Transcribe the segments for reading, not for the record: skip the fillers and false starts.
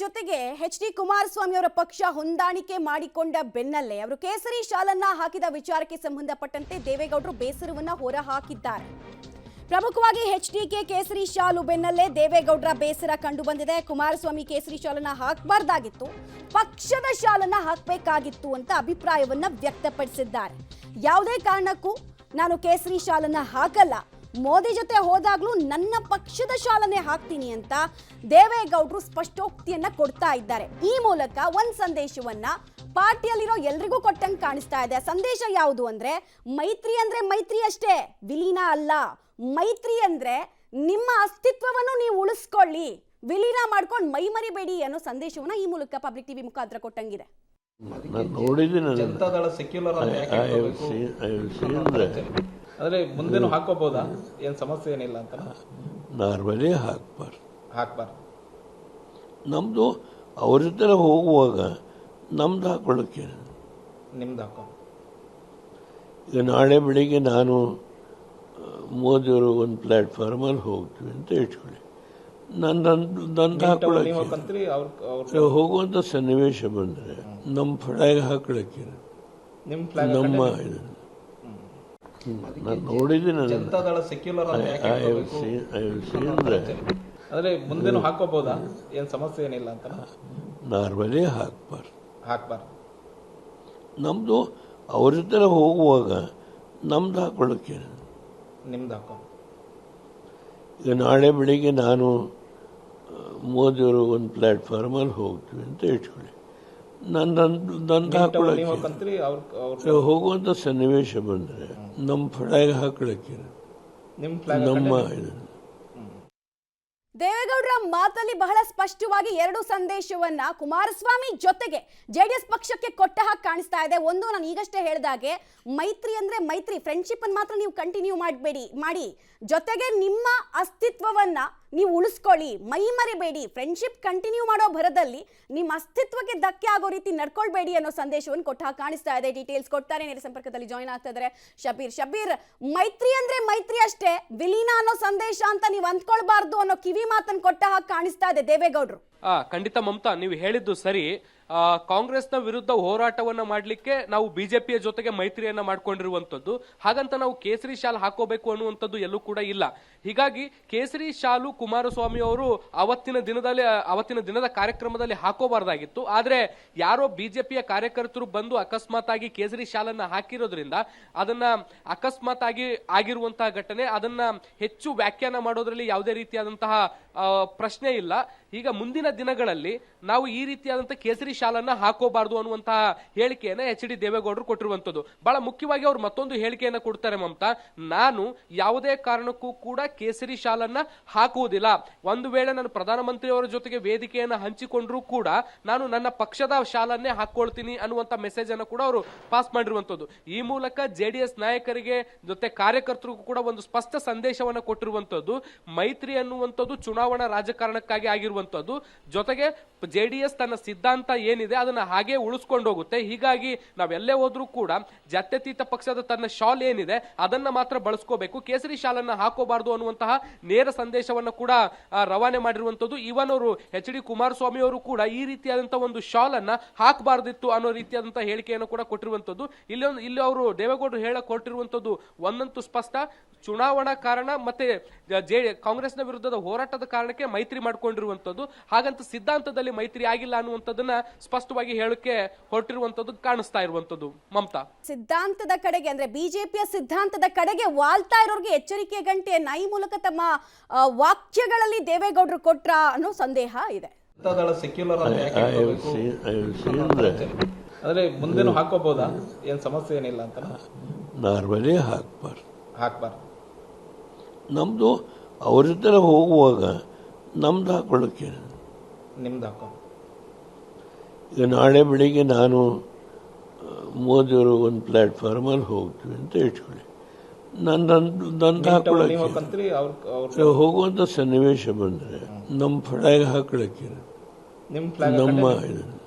ಜೊತೆಗೆ ಎಚ್.ಡಿ. ಕುಮಾರಸ್ವಾಮಿ ಅವರ ಪಕ್ಷ ಹೊಂದಾಣಿಕೆ ಮಾಡಿಕೊಂಡ ಬೆನ್ನಲ್ಲೇ ಅವರು ಕೇಸರಿ ಶಾಲನ್ನ ಹಾಕಿದ ವಿಚಾರಕ್ಕೆ ಸಂಬಂಧಪಟ್ಟಂತೆ ದೇವೇಗೌಡರು ಬೇಸರವನ್ನ ಹೊರಹಾಕಿದ್ದಾರೆ. ಪ್ರಮುಖವಾಗಿ ಎಚ್.ಡಿ.ಗೆ ಕೇಸರಿ ಶಾಲು ಬೆನ್ನಲ್ಲೇ ದೇವೇಗೌಡರ ಬೇಸರ ಕಂಡು ಬಂದಿದೆ. ಕುಮಾರಸ್ವಾಮಿ ಕೇಸರಿ ಶಾಲನ್ನ ಹಾಕಬಾರ್ದಾಗಿತ್ತು, ಪಕ್ಷದ ಶಾಲನ್ನ ಹಾಕಬೇಕಾಗಿತ್ತು ಅಂತ ಅಭಿಪ್ರಾಯವನ್ನ ವ್ಯಕ್ತಪಡಿಸಿದ್ದಾರೆ. ಯಾವುದೇ ಕಾರಣಕ್ಕೂ ನಾನು ಕೇಸರಿ ಶಾಲನ್ನ ಹಾಕಲ್ಲ, ಮೋದಿ ಜೊತೆ ಹೋದಾಗ್ಲೂ ನನ್ನ ಪಕ್ಷದ ಶಾಲನೆ ಹಾಕ್ತೀನಿ ಅಂತ ದೇವೇಗೌಡರು ಸ್ಪಷ್ಟೋಕ್ತಿಯನ್ನ ಕೊಡ್ತಾ ಇದ್ದಾರೆ. ಈ ಮೂಲಕ ಒಂದು ಸಂದೇಶವನ್ನ ಪಾರ್ಟಿಯಲ್ಲಿರೋ ಎಲ್ರಿಗೂ ಕೊಟ್ಟಂಗೆ ಕಾಣಿಸ್ತಾ ಇದೆ. ಸಂದೇಶ ಯಾವುದು ಅಂದ್ರೆ ಮೈತ್ರಿ ಅಂದ್ರೆ ಮೈತ್ರಿ ಅಷ್ಟೇ, ವಿಲೀನ ಅಲ್ಲ. ಮೈತ್ರಿ ಅಂದ್ರೆ ನಿಮ್ಮ ಅಸ್ತಿತ್ವವನ್ನು ನೀವು ಉಳಿಸ್ಕೊಳ್ಳಿ, ವಿಲೀನ ಮಾಡ್ಕೊಂಡು ಮೈ ಮರಿಬೇಡಿ ಅನ್ನೋ ಸಂದೇಶವನ್ನ ಈ ಮೂಲಕ ಪಬ್ಲಿಕ್ ಟಿವಿ ಮುಖಾಂತರ ಕೊಟ್ಟಂಗಿದೆ. ಜನತಾದಳ ಸೆಕ್ಯುಲರ್ ಅಂದ್ರೆ ಮುಂದೇನು ಹಾಕೋಬಹುದಾ? ಏನ್ ಸಮಸ್ಯೆ ಏನಿಲ್ಲ ಅಂತ. ನಾರ್ಮಲಿ ಹಾಕ್ಬಾರ್ದು. ನಮ್ದು ಅವ್ರ ಜೊತೆ ಹೋಗುವಾಗ ನಮ್ದು ಹಾಕೊಳ್ಳೋಕೆ, ನಿಮ್ದು ಹಾಕೋ. ಈಗ ನಾಳೆ ಬೆಳಿಗ್ಗೆ ನಾನು ಮೋದಿಯವರು ಒಂದು ಪ್ಲಾಟ್ಫಾರ್ಮಲ್ಲಿ ಹೋಗ್ತೀವಿ ಅಂತ ಇಟ್ಕೊಳ್ಳಿ, ನಂದು ಹಾಕೊಳ್ಳೋಕೆ ಹೋಗುವಂಥ ಸನ್ನಿವೇಶ ಬಂದರೆ ನಮ್ಮ ಫ್ಲಾಗ್ ಹಾಕೊಳ್ಳೋಕೆ, ನಮ್ಮ ಇದನ್ನು ನಾನು ನೋಡಿದ್ದೀನಿ. ಜನತಾದಳ ಸೆಕ್ಯುಲರ್ ಅಂದ್ರೆ ಮುಂದೇನು ಹಾಕೋಬಹುದಾ? ಏನ್ ಸಮಸ್ಯೆ ಏನಿಲ್ಲ ಅಂತ. ನಾರ್ಮಲಿ ಹಾಕ್ಬಾರ್ದು. ನಮ್ದು ಅವ್ರ ಜೊತೆ ಹೋಗುವಾಗ ನಮ್ದು ಹಾಕೊಳ್ಳೋಕೆ, ನಿಮ್ದು ಹಾಕೋ. ಈಗ ನಾಳೆ ಬೆಳಿಗ್ಗೆ ನಾನು ಮೋದಿಯವರು ಒಂದು ಪ್ಲಾಟ್ಫಾರ್ಮಲ್ಲಿ ಹೋಗ್ತೀವಿ ಅಂತ ಇಟ್ಕೊಳ್ಳಿ, ನಂದು ಹಾಕೊಳ್ಳೋಕೆ ಹೋಗುವಂಥ ಸನ್ನಿವೇಶ ಬಂದರೆ ನಮ್ಮ ಫ್ಲಾಗ್ ಹಾಕೊಳ್ಳೋಕೆ, ನಮ್ಮ ಇದನ್ನು ದೇವೇಗೌಡರ ಮಾತಲ್ಲಿ ಬಹಳ ಸ್ಪಷ್ಟವಾಗಿ ಎರಡು ಸಂದೇಶವನ್ನ ಕುಮಾರಸ್ವಾಮಿ ಜೊತೆಗೆ ಜೆಡಿಎಸ್ ಪಕ್ಷಕ್ಕೆ ಕೊಟ್ಟ ಹಾಗೆ ಕಾಣಿಸ್ತಾ ಇದೆ. ಒಂದು, ನಾನು ಈಗಷ್ಟೇ ಹೇಳಿದಾಗೆ ಮೈತ್ರಿ ಅಂದ್ರೆ ಮೈತ್ರಿ, ಫ್ರೆಂಡ್ಶಿಪ್ ಅನ್ನು ಮಾತ್ರ ನೀವು ಕಂಟಿನ್ಯೂ ಮಾಡಿ, ಜೊತೆಗೆ ನಿಮ್ಮ ಅಸ್ತಿತ್ವವನ್ನ ನೀವು ಉಳಿಸ್ಕೊಳ್ಳಿ, ಮೈ ಮರಿಬೇಡಿ. ಫ್ರೆಂಡ್ಶಿಪ್ ಕಂಟಿನ್ಯೂ ಮಾಡೋ ಭರದಲ್ಲಿ ನಿಮ್ಮ ಅಸ್ತಿತ್ವಕ್ಕೆ ಧಕ್ಕೆ ಆಗೋ ರೀತಿ ನಡ್ಕೊಳ್ಬೇಡಿ ಅನ್ನೋ ಸಂದೇಶವನ್ನು ಕೊಟ್ಟ ಹಾಗೆ ಕಾಣಿಸ್ತಾ ಇದೆ. ಡೀಟೇಲ್ಸ್ ಕೊಡ್ತಾರೆ, ನೇರ ಸಂಪರ್ಕದಲ್ಲಿ ಜಾಯ್ನ್ ಆಗ್ತಾ ಇದ್ದಾರೆ ಶಬೀರ್. ಮೈತ್ರಿ ಅಂದ್ರೆ ಮೈತ್ರಿ ಅಷ್ಟೇ, ವಿಲೀನ ಅನ್ನೋ ಸಂದೇಶ ಅಂತ ನೀವು ಅಂದ್ಕೊಳ್ಬಾರ್ದು ಅನ್ನೋ ಕಿವಿ ಮಾತನ್ನು ಕೊಟ್ಟ ಹಾಗೆ ಕಾಣಿಸ್ತಾ ಇದೆ ದೇವೇಗೌಡರು. ಖಂಡಿತ ಮಮತಾ, ನೀವು ಹೇಳಿದ್ದು ಸರಿ. ಕಾಂಗ್ರೆಸ್ನ ವಿರುದ್ಧ ಹೋರಾಟವನ್ನ ಮಾಡ್ಲಿಕ್ಕೆ ನಾವು ಬಿಜೆಪಿಯ ಜೊತೆಗೆ ಮೈತ್ರಿಯನ್ನ ಮಾಡ್ಕೊಂಡಿರುವಂತದ್ದು. ಹಾಗಂತ ನಾವು ಕೇಸರಿ ಶಾಲ್ ಹಾಕೋಬೇಕು ಅನ್ನುವಂಥದ್ದು ಎಲ್ಲೂ ಕೂಡ ಇಲ್ಲ. ಹೀಗಾಗಿ ಕೇಸರಿ ಶಾಲು ಕುಮಾರಸ್ವಾಮಿ ಅವರು ಅವತ್ತಿನ ದಿನದ ಕಾರ್ಯಕ್ರಮದಲ್ಲಿ ಹಾಕೋಬಾರ್ದಾಗಿತ್ತು. ಆದ್ರೆ ಯಾರೋ ಬಿಜೆಪಿಯ ಕಾರ್ಯಕರ್ತರು ಬಂದು ಅಕಸ್ಮಾತ್ ಆಗಿ ಕೇಸರಿ ಶಾಲನ್ನ ಹಾಕಿರೋದ್ರಿಂದ ಅದನ್ನ ಅಕಸ್ಮಾತ್ ಆಗಿ ಆಗಿರುವಂತಹ ಘಟನೆ, ಅದನ್ನ ಹೆಚ್ಚು ವ್ಯಾಖ್ಯಾನ ಮಾಡೋದ್ರಲ್ಲಿ ಯಾವುದೇ ರೀತಿಯಾದಂತಹ ಪ್ರಶ್ನೆ ಇಲ್ಲ. ಈಗ ಮುಂದಿನ ದಿನಗಳಲ್ಲಿ ನಾವು ಈ ರೀತಿಯಾದಂತಹ ಕೇಸರಿ ಶಾಲನ್ನ ಹಾಕೋಬಾರ್ದು ಅನ್ನುವಂತಹ ಹೇಳಿಕೆಯನ್ನ ಎಚ್.ಡಿ. ದೇವೇಗೌಡರು ಕೊಟ್ಟಿರುವಂತದ್ದು. ಬಹಳ ಮುಖ್ಯವಾಗಿ ಅವರು ಮತ್ತೊಂದು ಹೇಳಿಕೆಯನ್ನ ಕೊಡ್ತಾರೆ ಮಮತಾ, ನಾನು ಯಾವುದೇ ಕಾರಣಕ್ಕೂ ಕೂಡ ಕೇಸರಿ ಶಾಲನ್ನ ಹಾಕುವುದಿಲ್ಲ. ಒಂದು ವೇಳೆ ನಾನು ಪ್ರಧಾನಮಂತ್ರಿಯವರ ಜೊತೆಗೆ ವೇದಿಕೆಯನ್ನ ಹಂಚಿಕೊಂಡ್ರೂ ಕೂಡ ನಾನು ನನ್ನ ಪಕ್ಷದ ಶಾಲನ್ನೇ ಹಾಕೊಳ್ತೀನಿ ಅನ್ನುವಂತ ಮೆಸೇಜ್ ಅನ್ನು ಕೂಡ ಅವರು ಪಾಸ್ ಮಾಡಿರುವಂತದ್ದು. ಈ ಮೂಲಕ ಜೆಡಿಎಸ್ ನಾಯಕರಿಗೆ ಜೊತೆ ಕಾರ್ಯಕರ್ತರಿಗೂ ಕೂಡ ಒಂದು ಸ್ಪಷ್ಟ ಸಂದೇಶವನ್ನ ಕೊಟ್ಟಿರುವಂತದ್ದು. ಮೈತ್ರಿ ಅನ್ನುವಂಥದ್ದು ಚುನಾವಣಾ ರಾಜಕಾರಣಕ್ಕಾಗಿ ಆಗಿರುವಂತದ್ದು. ಜೊತೆಗೆ ಜೆಡಿಎಸ್ ತನ್ನ ಸಿದ್ಧಾಂತ ಏನಿದೆ ಅದನ್ನ ಹಾಗೆ ಉಳಿಸ್ಕೊಂಡು ಹೋಗುತ್ತೆ. ಹೀಗಾಗಿ ನಾವೆಲ್ಲೇ ಹೋದ್ರೂ ಕೂಡ ಜಾತ್ಯತೀತ ಪಕ್ಷದ ತನ್ನ ಶಾಲ್ ಏನಿದೆ ಅದನ್ನ ಮಾತ್ರ ಬಳಸ್ಕೋಬೇಕು, ಕೇಸರಿ ಶಾಲನ್ನ ಹಾಕೋಬಾರ್ದು ಅನ್ನುವಂತಹ ನೇರ ಸಂದೇಶವನ್ನ ಕೂಡ ರವಾನೆ ಮಾಡಿರುವಂತದ್ದು. ಇವನ್ ಅವರು ಎಚ್.ಡಿ. ಕುಮಾರಸ್ವಾಮಿ ಅವರು ಕೂಡ ಈ ರೀತಿಯಾದಂತಹ ಒಂದು ಶಾಲ್ ಅನ್ನ ಹಾಕಬಾರ್ದಿತ್ತು ಅನ್ನೋ ರೀತಿಯಾದಂತಹ ಹೇಳಿಕೆಯನ್ನು ಕೂಡ ಕೊಟ್ಟಿರುವಂತದ್ದು. ಇಲ್ಲಿ ಅವರು ದೇವೇಗೌಡರು ಕೊಟ್ಟಿರುವಂತದ್ದು ಒಂದಂತೂ ಸ್ಪಷ್ಟ, ಚುನಾವಣಾ ಕಾರಣ ಮತ್ತೆ ಕಾಂಗ್ರೆಸ್ನ ವಿರುದ್ಧದ ಹೋರಾಟದ ಕಾರಣಕ್ಕೆ ಮೈತ್ರಿ ಮಾಡ್ಕೊಂಡಿರುವಂತದ್ದು. ಹಾಗಂತ ಸಿದ್ಧಾಂತದಲ್ಲಿ ಮೈತ್ರಿ ಆಗಿಲ್ಲ ಅನ್ನುವಂಥದ್ದನ್ನ ಸ್ಪಷ್ಟವಾಗಿ ಹೇಳಕ್ಕೆ ಹೊರಟಿರುವಂತದ್ದು ಕಾಣಿಸ್ತಾ ಇರುವಂತದ್ದು. ಮಮತಾ, ಸಿದ್ಧಾಂತದ ಕಡೆಗೆ ಅಂದ್ರೆ ಬಿಜೆಪಿಯ ಸಿದ್ಧಾಂತದ ಕಡೆಗೆ ವಾಲ್ತಾ ಇರೋರಿಗೆ ಎಚ್ಚರಿಕೆ ಗಂಟೆಯನ್ನ ಈ ಮೂಲಕ ತಮ್ಮ ವಾಕ್ಯಗಳಲ್ಲಿ ದೇವೇಗೌಡರು ಕೊಟ್ರ ಅನ್ನೋ ಸಂದೇಹ ಇದೆ. ಸೆಕ್ಯುಲರ್ ಅಂದ್ರೆ ಮುಂದೇನು ಹಾಕೋಬಹುದಾ? ಏನ್ ಸಮಸ್ಯೆ ಏನಿಲ್ಲ ಅಂತ. ನಾರ್ಮಲಿ ಹಾಕ್ಬಾರ್ದು. ನಮ್ದು ಅವ್ರ ಜೊತೆ ಹೋಗುವಾಗ ನಮ್ದು ಹಾಕೊಳ್ಳೋಕೆ, ನಿಮ್ದು ಹಾಕೋ. ಈಗ ನಾಳೆ ಬೆಳಿಗ್ಗೆ ನಾನು ಮೋದಿಯವರು ಒಂದು ಪ್ಲಾಟ್ಫಾರ್ಮಲ್ಲಿ ಹೋಗ್ತೀವಿ ಅಂತ ಇಟ್ಕೊಳ್ಳಿ, ನಂದು ಹಾಕೊಳ್ಳೋಕೆ ಹೋಗುವಂಥ ಸನ್ನಿವೇಶ ಬಂದರೆ ನಮ್ಮ ಫ್ಲಾಗ್ ಹಾಕೊಳ್ಳೋಕೆ, ನಮ್ಮ ಇದನ್ನು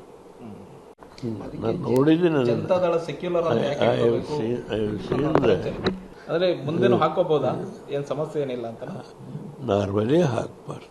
ನಾನು ನೋಡಿದ್ದೀನಿ. ಜನತಾದಳ ಸೆಕ್ಯುಲರ್ ಅಂದ್ರೆ ಮುಂದೇನು ಹಾಕೋಬಹುದಾ? ಏನ್ ಸಮಸ್ಯೆ ಏನಿಲ್ಲ ಅಂತ. ನಾರ್ಮಲಿ ಹಾಕ್ಬಾರ್ದು.